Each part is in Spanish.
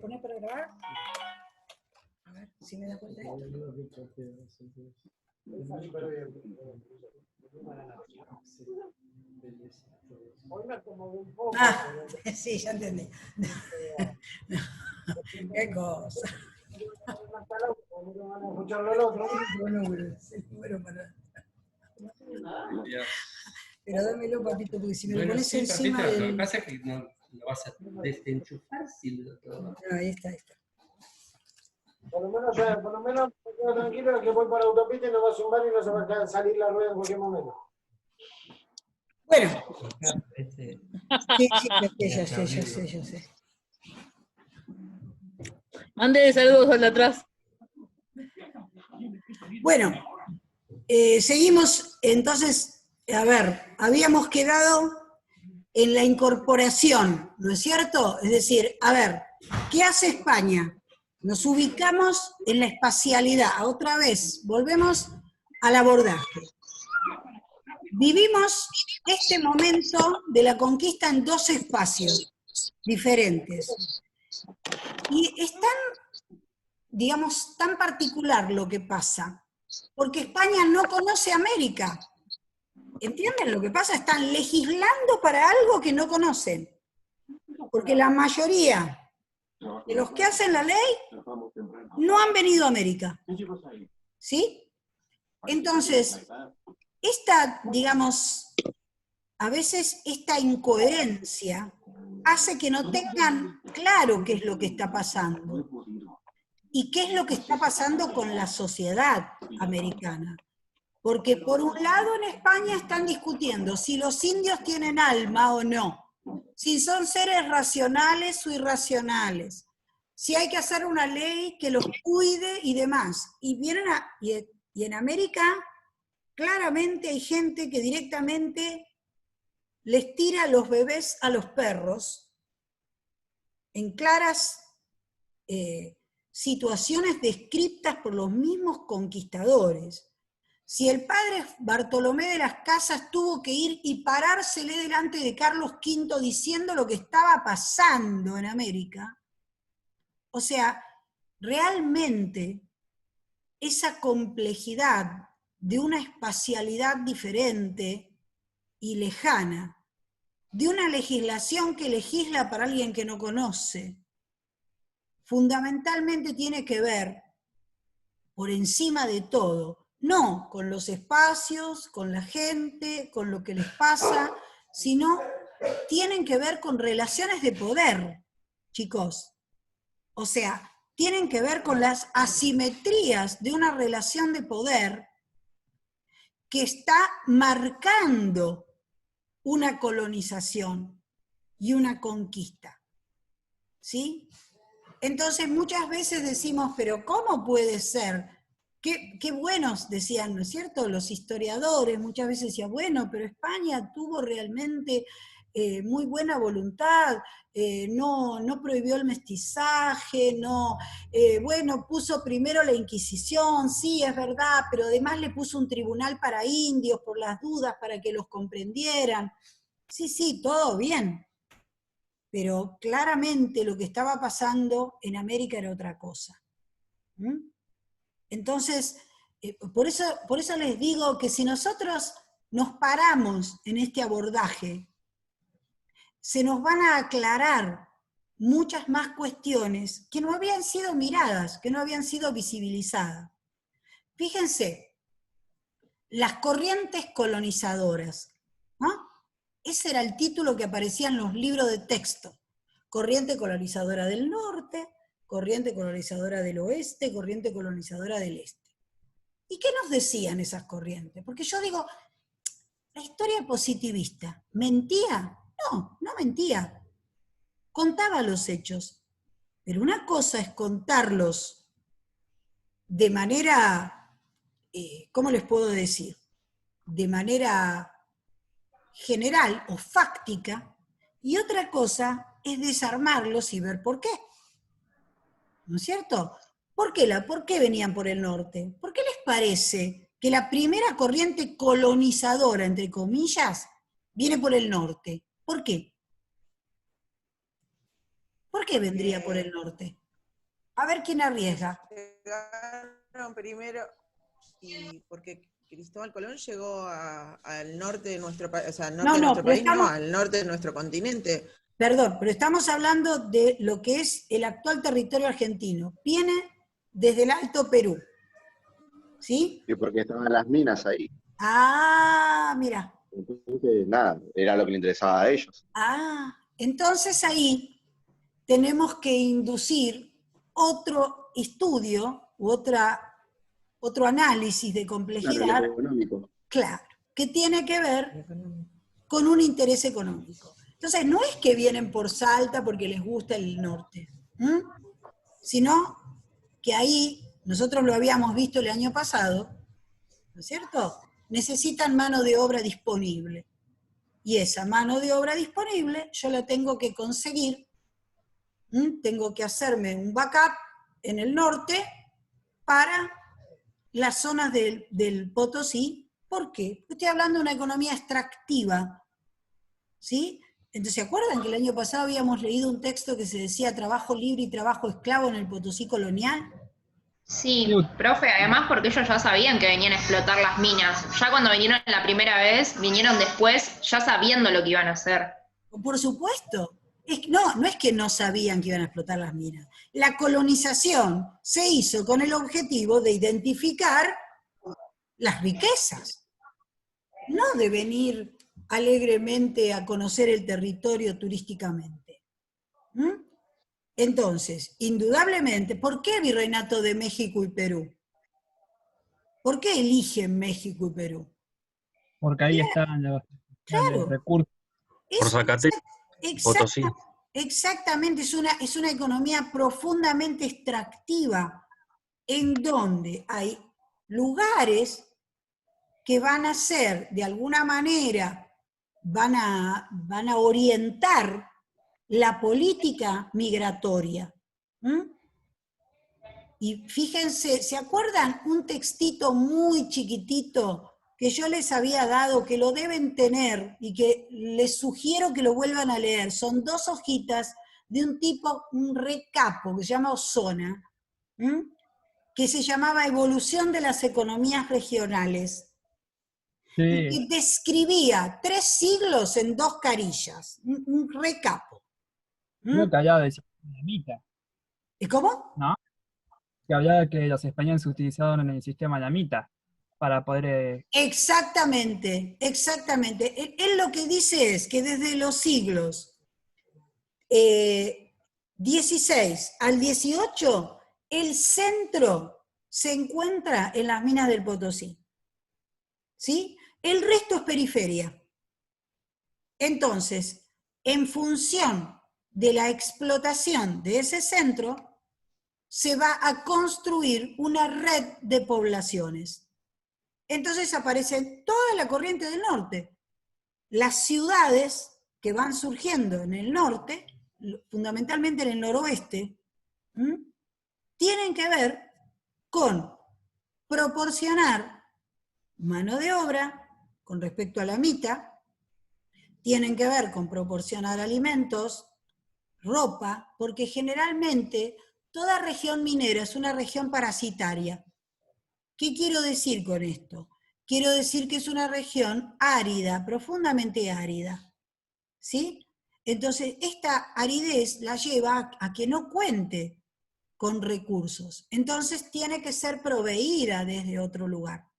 ¿Ponés para grabar? A ver, si me das cuenta de esto. Ah, sí, ya entendí. Qué cosa. Bueno, para... Pero dámelo, papito, porque si me lo pones sí, encima papito, del... Lo que pasa es que no lo vas a desenchufar si lo todo. Ahí está, ahí está. Por lo menos me quedo tranquilo que voy para la autopista y no va a zumbar y no se va a salir la rueda en cualquier momento. Bueno. Sí, Ya sé. Mande saludos al de atrás. Bueno, seguimos entonces, a ver, habíamos quedado en la incorporación, ¿no es cierto? Es decir, a ver, ¿qué hace España? Nos ubicamos en la espacialidad, otra vez, volvemos al abordaje. Vivimos este momento de la conquista en dos espacios diferentes. Y es tan, digamos, tan particular lo que pasa, porque España no conoce América. ¿Entienden lo que pasa? Están legislando para algo que no conocen. Porque la mayoría de los que hacen la ley no han venido a América. ¿Sí? Entonces, esta, digamos, a veces esta incoherencia hace que no tengan claro qué es lo que está pasando. Y qué es lo que está pasando con la sociedad americana. Porque por un lado en España están discutiendo si los indios tienen alma o no, si son seres racionales o irracionales, si hay que hacer una ley que los cuide y demás. Y en América claramente hay gente que directamente les tira los bebés a los perros en claras situaciones descritas por los mismos conquistadores. Si el padre Bartolomé de las Casas tuvo que ir y parársele delante de Carlos V diciendo lo que estaba pasando en América, o sea, realmente esa complejidad de una espacialidad diferente y lejana, de una legislación que legisla para alguien que no conoce, fundamentalmente tiene que ver, por encima de todo, no con los espacios, con la gente, con lo que les pasa, sino tienen que ver con relaciones de poder, chicos. O sea, tienen que ver con las asimetrías de una relación de poder que está marcando una colonización y una conquista. ¿Sí? Entonces muchas veces decimos, pero ¿cómo puede ser? Qué buenos decían, ¿no es cierto? Los historiadores muchas veces decían, bueno, pero España tuvo realmente muy buena voluntad, no prohibió el mestizaje, bueno, puso primero la Inquisición, sí, es verdad, pero además le puso un tribunal para indios por las dudas, para que los comprendieran. Sí, todo bien. Pero claramente lo que estaba pasando en América era otra cosa. Entonces, por eso les digo que si nosotros nos paramos en este abordaje, se nos van a aclarar muchas más cuestiones que no habían sido miradas, que no habían sido visibilizadas. Fíjense, las corrientes colonizadoras, ¿no? Ese era el título que aparecía en los libros de texto. Corriente colonizadora del norte, corriente colonizadora del oeste, corriente colonizadora del este. ¿Y qué nos decían esas corrientes? Porque yo digo, la historia positivista, ¿mentía? No mentía. Contaba los hechos. Pero una cosa es contarlos de manera, ¿cómo les puedo decir? De manera general o fáctica, y otra cosa es desarmarlos y ver por qué. ¿No es cierto? ¿Por qué venían por el norte? ¿Por qué les parece que la primera corriente colonizadora, entre comillas, viene por el norte? ¿Por qué? ¿Por qué vendría por el norte? A ver quién arriesga. Llegaron primero, y porque Cristóbal Colón llegó al norte de nuestro país, o sea, al norte de nuestro país, no, al norte de nuestro continente. Perdón, pero estamos hablando de lo que es el actual territorio argentino. Viene desde el Alto Perú. ¿Sí? Y porque estaban las minas ahí. Ah, mira. Entonces, nada, era lo que le interesaba a ellos. Ah, entonces ahí tenemos que inducir otro estudio u otro análisis de complejidad. Claro, lo económico. Claro, que tiene que ver con un interés económico. Entonces, no es que vienen por Salta porque les gusta el norte, sino que ahí, nosotros lo habíamos visto el año pasado, ¿no es cierto? Necesitan mano de obra disponible. Y esa mano de obra disponible yo la tengo que conseguir, tengo que hacerme un backup en el norte para las zonas del Potosí. ¿Por qué? Porque estoy hablando de una economía extractiva, ¿sí? Entonces, ¿se acuerdan que el año pasado habíamos leído un texto que se decía trabajo libre y trabajo esclavo en el Potosí colonial? Sí, profe, además porque ellos ya sabían que venían a explotar las minas. Ya cuando vinieron la primera vez, vinieron después ya sabiendo lo que iban a hacer. Por supuesto. No es que no sabían que iban a explotar las minas. La colonización se hizo con el objetivo de identificar las riquezas, no de venir alegremente a conocer el territorio turísticamente. Entonces, indudablemente, ¿por qué Virreinato de México y Perú? ¿Por qué eligen México y Perú? Porque ahí están los recursos. Por Zacatecas, Potosí. Exactamente, es una economía profundamente extractiva, en donde hay lugares que van a ser, de alguna manera, van a orientar la política migratoria. Y fíjense, ¿se acuerdan un textito muy chiquitito que yo les había dado, que lo deben tener y que les sugiero que lo vuelvan a leer? Son 2 hojitas de un tipo, un recapo que se llama Osona, que se llamaba Evolución de las Economías Regionales. Sí. Y que describía 3 siglos en 2 carillas, un recapo. Creo que hablaba de dinamita. ¿Y cómo? ¿No? Que hablaba que los españoles se utilizaron en el sistema dinamita para poder... Exactamente, exactamente. Él lo que dice es que desde los siglos 16 al 18, el centro se encuentra en las minas del Potosí. ¿Sí? El resto es periferia. Entonces, en función de la explotación de ese centro, se va a construir una red de poblaciones. Entonces aparece toda la corriente del norte. Las ciudades que van surgiendo en el norte, fundamentalmente en el noroeste, tienen que ver con proporcionar mano de obra con respecto a la mitad, tienen que ver con proporcionar alimentos, ropa, porque generalmente toda región minera es una región parasitaria. ¿Qué quiero decir con esto? Quiero decir que es una región árida, profundamente árida. ¿Sí? Entonces, esta aridez la lleva a que no cuente con recursos. Entonces, tiene que ser proveída desde otro lugar.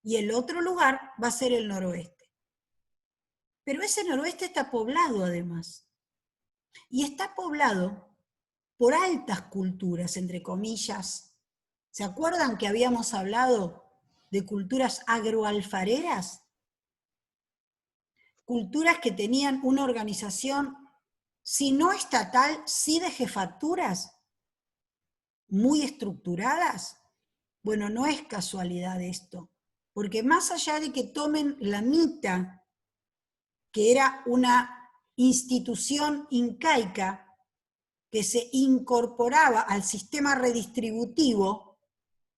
Y el otro lugar va a ser el noroeste. Pero ese noroeste está poblado además. Y está poblado por altas culturas, entre comillas. ¿Se acuerdan que habíamos hablado de culturas agroalfareras? Culturas que tenían una organización, si no estatal, sí de jefaturas, muy estructuradas. Bueno, no es casualidad esto, porque más allá de que tomen la mita, que era una institución incaica que se incorporaba al sistema redistributivo,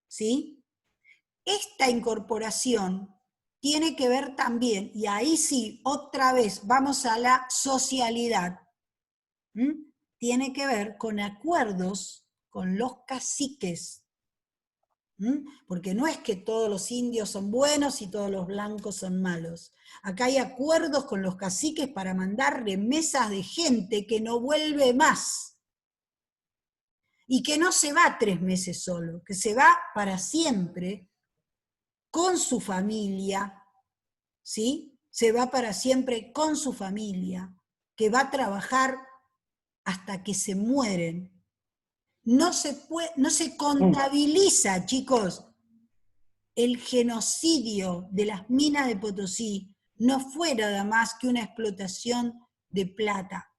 ¿sí? Esta incorporación tiene que ver también, y ahí sí, otra vez, vamos a la socialidad, tiene que ver con acuerdos con los caciques. Porque no es que todos los indios son buenos y todos los blancos son malos. Acá hay acuerdos con los caciques para mandar remesas de gente que no vuelve más. Y que no se va 3 meses solo, que se va para siempre con su familia, ¿sí? Se va para siempre con su familia, que va a trabajar hasta que se mueren. No se contabiliza, chicos, el genocidio de las minas de Potosí no fue nada más que una explotación de plata.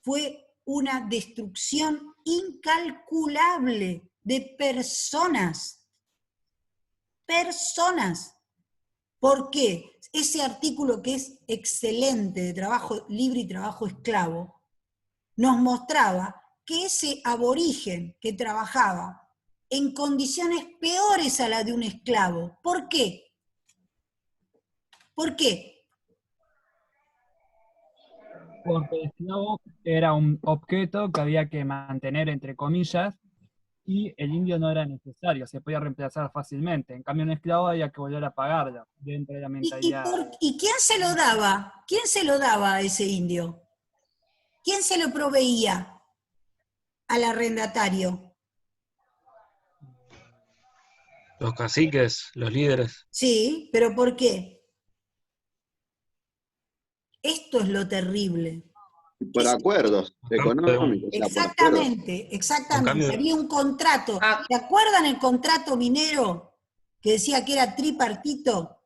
Fue una destrucción incalculable de personas. Personas. ¿Por qué? Ese artículo que es excelente de trabajo libre y trabajo esclavo, nos mostraba que ese aborigen que trabajaba en condiciones peores a la de un esclavo. ¿Por qué? ¿Por qué? Porque el esclavo era un objeto que había que mantener entre comillas, y el indio no era necesario, se podía reemplazar fácilmente. En cambio, un esclavo había que volver a pagarlo, dentro de la mentalidad. ¿Y quién se lo daba? ¿Quién se lo daba a ese indio? ¿Quién se lo proveía al arrendatario? Los caciques, los líderes. Sí, pero ¿por qué? Esto es lo terrible. Por acuerdos económicos. Exactamente, exactamente. Había un contrato. ¿Se acuerdan el contrato minero que decía que era tripartito?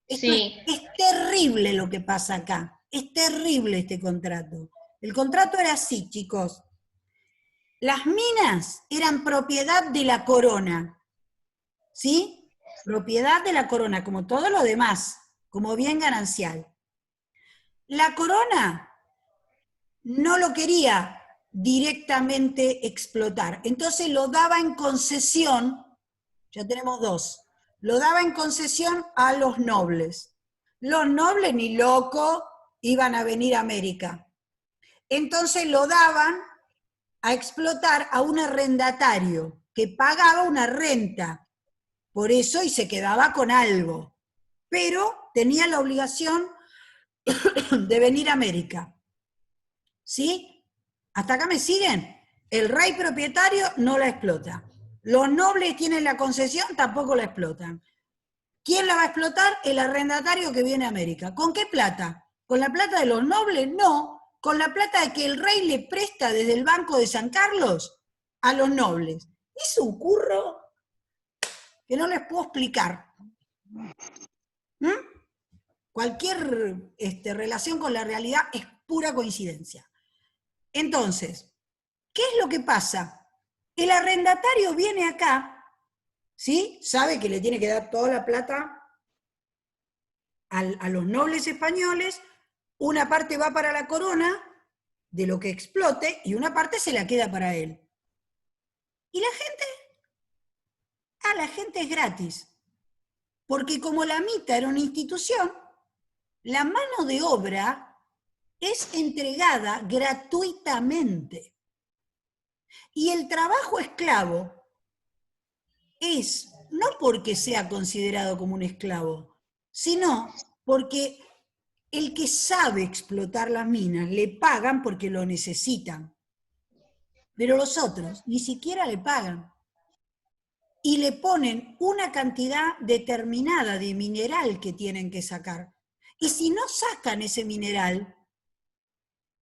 Sí. Es terrible lo que pasa acá. Es terrible este contrato. El contrato era así, chicos. Las minas eran propiedad de la corona. ¿Sí? Propiedad de la corona, como todo lo demás, como bien ganancial. La corona no lo quería directamente explotar, entonces lo daba en concesión, ya tenemos 2, lo daba en concesión a los nobles. Los nobles ni loco iban a venir a América. Entonces lo daban a explotar a un arrendatario que pagaba una renta, por eso, y se quedaba con algo, pero tenía la obligación de venir a América. ¿Sí? ¿Hasta acá me siguen? El rey propietario no la explota. Los nobles tienen la concesión, tampoco la explotan. ¿Quién la va a explotar? El arrendatario que viene a América. ¿Con qué plata? ¿Con la plata de los nobles? No. Con la plata de que el rey le presta desde el Banco de San Carlos a los nobles. Es un curro que no les puedo explicar. Cualquier relación con la realidad es pura coincidencia. Entonces, ¿qué es lo que pasa? El arrendatario viene acá, ¿sí? Sabe que le tiene que dar toda la plata a los nobles españoles, una parte va para la corona de lo que explote y una parte se la queda para él. ¿Y la gente? La gente es gratis. Porque como la MITA era una institución, la mano de obra es entregada gratuitamente. Y el trabajo esclavo es, no porque sea considerado como un esclavo, sino porque el que sabe explotar las minas le pagan porque lo necesitan. Pero los otros ni siquiera le pagan. Y le ponen una cantidad determinada de mineral que tienen que sacar. Y si no sacan ese mineral,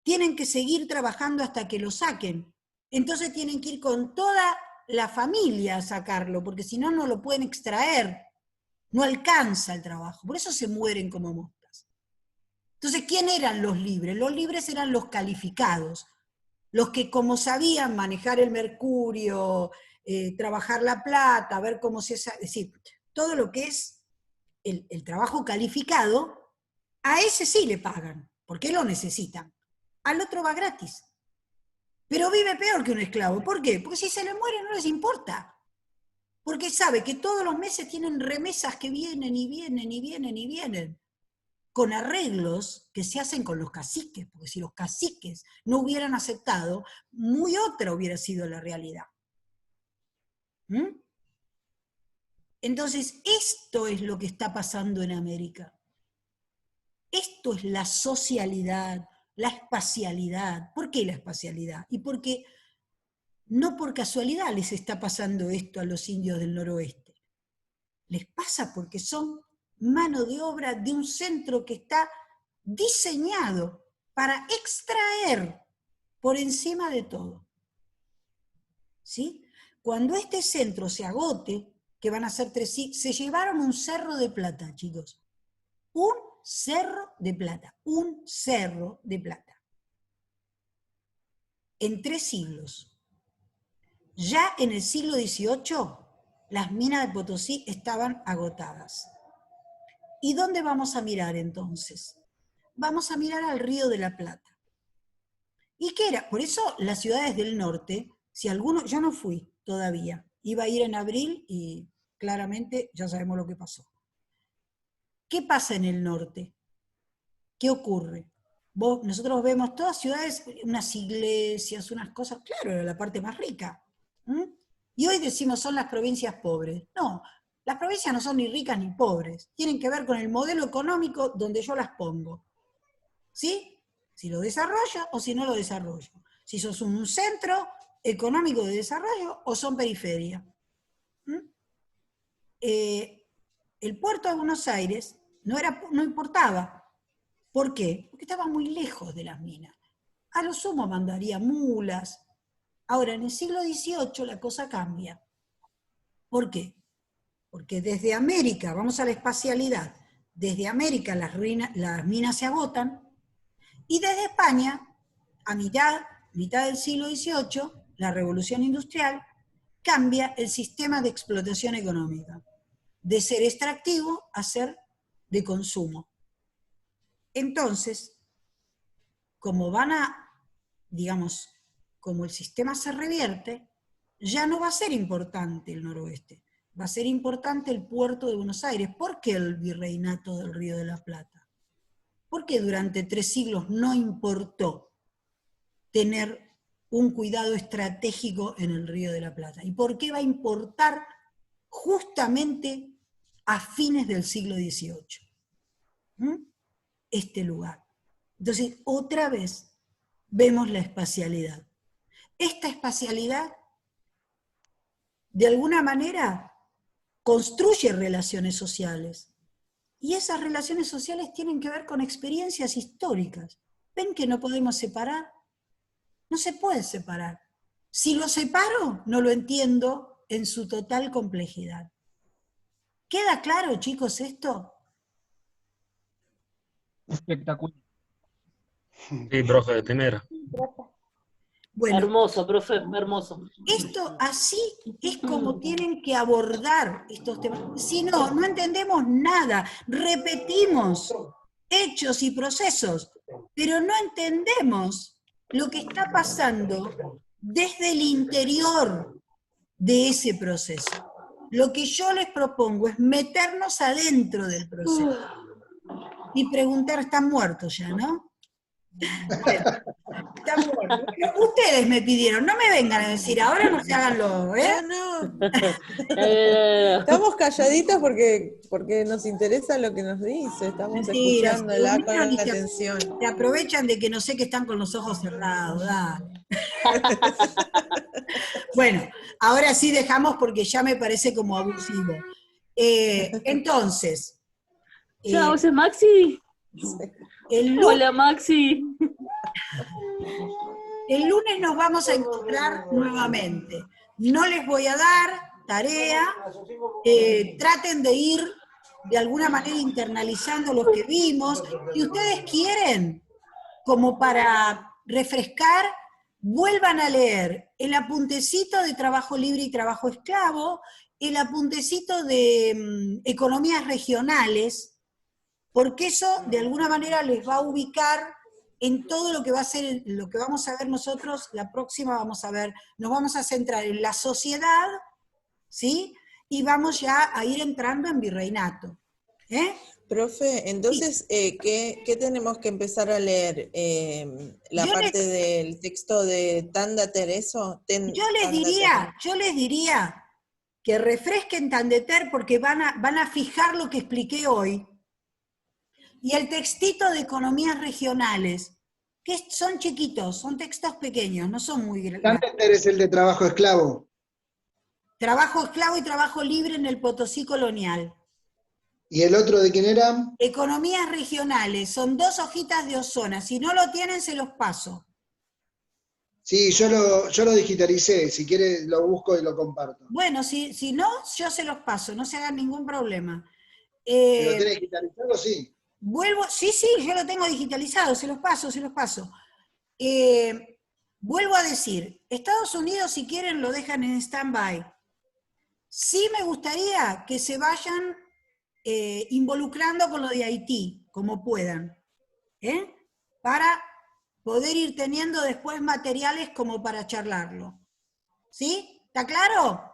tienen que seguir trabajando hasta que lo saquen. Entonces tienen que ir con toda la familia a sacarlo, porque si no, no lo pueden extraer. No alcanza el trabajo. Por eso se mueren como moscas. Entonces, ¿quién eran los libres? Los libres eran los calificados. Los que, como sabían manejar el mercurio, trabajar la plata, ver cómo se... Es decir, todo lo que es el trabajo calificado, a ese sí le pagan, porque lo necesitan. Al otro va gratis. Pero vive peor que un esclavo. ¿Por qué? Porque si se le muere no les importa. Porque sabe que todos los meses tienen remesas que vienen y vienen y vienen y vienen. con arreglos que se hacen con los caciques, porque si los caciques no hubieran aceptado, muy otra hubiera sido la realidad. ¿Mm? Entonces, esto es lo que está pasando en América. Esto es la socialidad, la espacialidad. ¿Por qué la espacialidad? Y porque no por casualidad les está pasando esto a los indios del noroeste. Les pasa porque son mano de obra de un centro que está diseñado para extraer por encima de todo. ¿Sí? Cuando este centro se agote, que van a ser 3 siglos, se llevaron un cerro de plata, chicos. Un cerro de plata. Un cerro de plata. En 3 siglos. Ya en el siglo XVIII, las minas de Potosí estaban agotadas. ¿Y dónde vamos a mirar entonces? Vamos a mirar al Río de la Plata. ¿Y qué era? Por eso las ciudades del norte, si alguno, yo no fui todavía, iba a ir en abril y claramente ya sabemos lo que pasó. ¿Qué pasa en el norte? ¿Qué ocurre? Nosotros vemos todas ciudades, unas iglesias, unas cosas, claro, era la parte más rica. Y hoy decimos son las provincias pobres. No, las provincias no son ni ricas ni pobres, tienen que ver con el modelo económico donde yo las pongo. ¿Sí? Si lo desarrollo o si no lo desarrollo. Si sos un centro económico de desarrollo o son periferia. El puerto de Buenos Aires no importaba. ¿Por qué? Porque estaba muy lejos de las minas. A lo sumo mandaría mulas. Ahora, en el siglo XVIII la cosa cambia. ¿Por qué? Porque desde América, vamos a la espacialidad, desde América las minas se agotan, y desde España, a mitad del siglo XVIII, la revolución industrial, cambia el sistema de explotación económica, de ser extractivo a ser de consumo. Entonces, como como el sistema se revierte, ya no va a ser importante el noroeste, va a ser importante el puerto de Buenos Aires. ¿Por qué el virreinato del Río de la Plata? ¿Por qué durante 3 siglos no importó tener un cuidado estratégico en el Río de la Plata? ¿Y por qué va a importar justamente a fines del siglo XVIII? Este lugar. Entonces, otra vez, vemos la espacialidad. Esta espacialidad, de alguna manera, construye relaciones sociales. Y esas relaciones sociales tienen que ver con experiencias históricas. ¿Ven que no podemos separar? No se puede separar. Si lo separo, no lo entiendo en su total complejidad. ¿Queda claro, chicos, esto? Espectacular. Sí, profe, de primera. Bueno, Hermoso, profe, hermoso. esto así es como tienen que abordar estos temas. Si no, no entendemos nada. Repetimos hechos y procesos, pero no entendemos lo que está pasando desde el interior de ese proceso. Lo que yo les propongo es meternos adentro del proceso y preguntar, ¿están muertos ya, no? Bueno, están muertos. Ustedes me pidieron, no me vengan a decir, ahora no se hagan los, ¿eh? No. Estamos calladitos porque nos interesa lo que nos dice, estamos Mentiras, escuchándola se con unieron y atención. se aprovechan de que no sé que están con los ojos cerrados, dale. Bueno, ahora sí dejamos porque ya me parece como abusivo. Entonces, Chao, ¿ese es Maxi? Hola, Maxi. El lunes nos vamos a encontrar nuevamente. No les voy a dar tarea, traten de ir de alguna manera internalizando lo que vimos. Si ustedes quieren, como para refrescar, vuelvan a leer el apuntecito de trabajo libre y trabajo esclavo, el apuntecito de economías regionales, porque eso de alguna manera les va a ubicar en todo lo que va a ser, lo que vamos a ver nosotros, la próxima nos vamos a centrar en la sociedad, ¿sí? Y vamos ya a ir entrando en virreinato. Profe, entonces, ¿qué tenemos que empezar a leer? ¿La parte del texto de Tandater, eso? Yo les diría que refresquen Tandater porque van a fijar lo que expliqué hoy. Y el textito de economías regionales, que son chiquitos, son textos pequeños, no son muy grandes. Tandater es el de trabajo esclavo. Trabajo esclavo y trabajo libre en el Potosí colonial. ¿Y el otro de quién era? Economías regionales, son 2 hojitas de Osona. Si no lo tienen, se los paso. Sí, yo lo digitalicé. Si quiere lo busco y lo comparto. Bueno, si no, yo se los paso, no se hagan ningún problema. ¿Lo tiene digitalizado? Sí. Sí, yo lo tengo digitalizado, se los paso. Vuelvo a decir, Estados Unidos, si quieren, lo dejan en stand-by. Sí me gustaría que se vayan involucrando con lo de Haití, como puedan, para poder ir teniendo después materiales como para charlarlo. ¿Sí? ¿Está claro?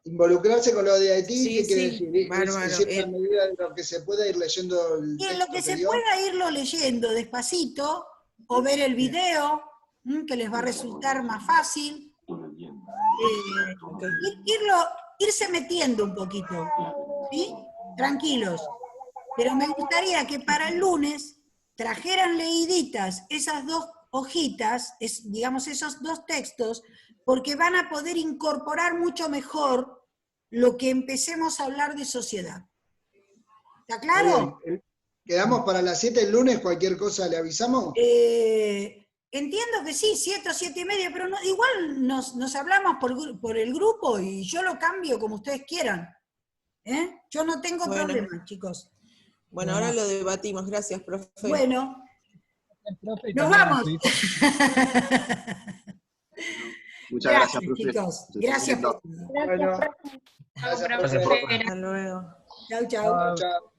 Involucrarse con lo de Haití, Sí, ¿qué quiere sí, decir? bárbaro. Es decir, en medida de lo que se pueda ir leyendo el Y en texto lo que se anterior. pueda irlo leyendo despacito, o ver el video, que les va a resultar más fácil, irse metiendo un poquito, ¿sí? Tranquilos. Pero me gustaría que para el lunes trajeran leíditas esas 2 hojitas, digamos esos 2 textos, porque van a poder incorporar mucho mejor lo que empecemos a hablar de sociedad. ¿Está claro? ¿Quedamos para las 7 el lunes? ¿Cualquier cosa le avisamos? Entiendo que sí, 7 o 7:30, pero igual nos hablamos por el grupo y yo lo cambio como ustedes quieran. Yo no tengo problema, chicos. Bueno, ahora lo debatimos. Gracias, profe. Bueno, Profe, y nos también a vamos. su hijo. Muchas gracias, profe. Chicos. Gracias por todo. Bueno, gracias, profe. profe. Hasta luego. Chau, chau. Chao.